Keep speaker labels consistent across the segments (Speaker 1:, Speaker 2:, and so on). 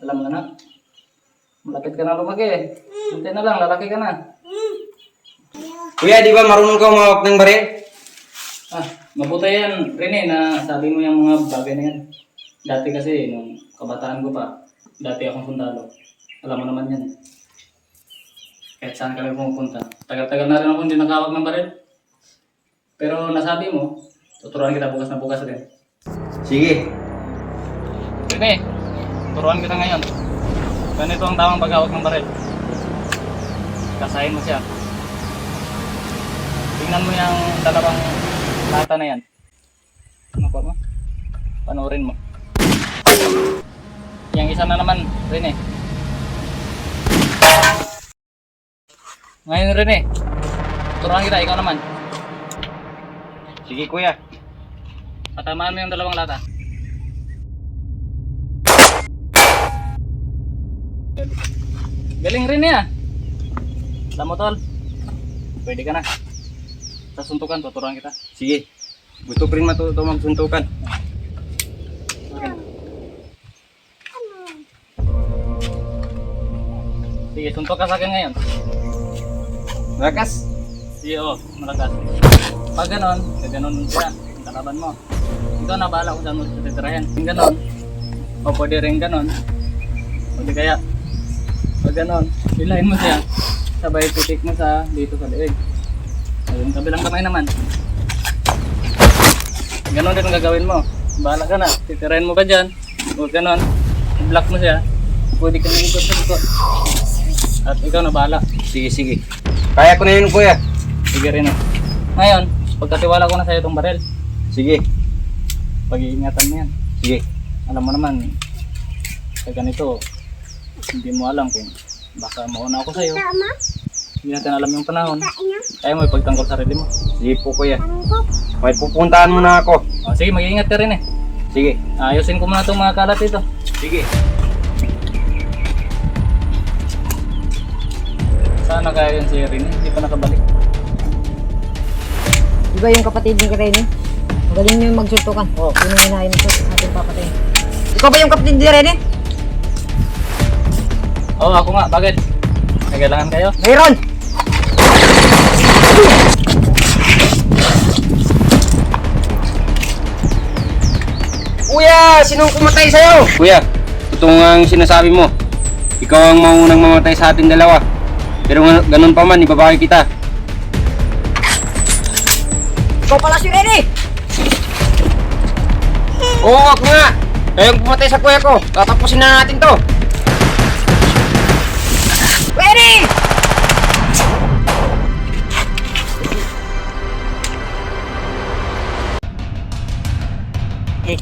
Speaker 1: Alam mo na. Malapit ka na lumaki eh. Hintay na lang, lalaki ka na.
Speaker 2: Kuya, di ba marunong ka umawak ng baril?
Speaker 1: Mabuti yan, Rene, na sabi mo yung mga bagay na yan. Dati kasi, nung kabataan ko pa, dati akong sundalo. Alam mo naman yan. Kahit saan kami pumupunta. Tagal-tagal na rin ako hindi nakawag ng baril. Pero nasabi mo, tuturuan kita bukas na bukas rin.
Speaker 2: Sige.
Speaker 1: Rene, turuan kita ngayon. Ganito ang tamang paghawak ng baril. Kasahin mo siya. Tingnan mo yung dalawang lata na yan. Ano mo? Panoorin mo. Yang isa na naman, Rene. Ngayon, Rene, turuan kita, ikaw naman.
Speaker 2: Sige, kuya.
Speaker 1: Patamaan mo yung dalawang lata. Galing rin niya. Alam mo, tol, pwede ka na. Sa suntukan, tuturuan kita.
Speaker 2: Sige. Gusto ko rin matuto magsuntukan.
Speaker 1: Okay. Sige, suntok ka sa akin ngayon.
Speaker 2: Lakas.
Speaker 1: Sige, malakas. Pag ganon, gaganon siya. Ang kalaban mo. Ikaw na bahala kung saan mo titirahin. Yung ganon, o pwede rin ganon. Pwede kaya, pag ganon, hilahin mo siya. Sabay pitik mo sa dito sa leeg. Ayun, kabilang kamay naman. Ganon din ang gagawin mo. Bahala ka na. Titirahin mo ka dyan. O ganon, i-block mo siya. Pwede ka nang ikot sa likod. At ikaw na bahala.
Speaker 2: Sige, sige. Kaya ko na yun, kuya.
Speaker 1: Sige rin eh. Ngayon, pagkatiwala ko na sa'yo itong baril,
Speaker 2: Sige.
Speaker 1: pag-iingatan mo yan.
Speaker 2: Sige.
Speaker 1: Alam mo naman, sa ganito, hindi mo alam kung baka mauna ako sa'yo. Hindi natin alam yung panahon. Kaya mo ipagtanggol sarili mo.
Speaker 2: Sige po, kuya. May pupuntahan mo na ako.
Speaker 1: O, sige, mag-iingat ka rin eh.
Speaker 2: Sige.
Speaker 1: Ayusin ko muna itong mga kalat dito.
Speaker 2: Sige.
Speaker 1: Sana kaya yun si Rin, hindi pa nakabalik.
Speaker 3: Di ba yung kapatid ni Rene? Ang galing niyo yung magsuntukan. Yun ang hinahin ito sa ating papatay. Ikaw ba yung kapatid ni Rene?
Speaker 1: Oo, ako nga. Bakit? May kailangan kayo?
Speaker 3: Mayroon!
Speaker 2: Kuya, sinong kumatay sa'yo? Kuya, totoo nga ang sinasabi mo. Ikaw ang maunang mamatay sa ating dalawa. Pero ganun pa man, ibabaki kita.
Speaker 3: Ikaw pala si Rene!
Speaker 2: Oo, ako nga. Kayong pumatay sa kuya ko. Tatapusin na natin to.
Speaker 3: Rene!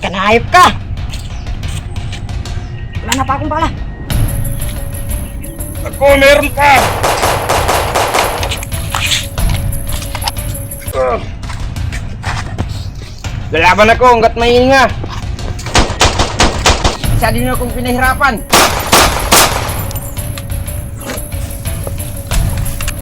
Speaker 3: Kanahayop ka! Wala na pa akong bala.
Speaker 2: Ako, meron pa! Lalaban ako hanggat may hininga.
Speaker 3: Isa din akong pinahirapan.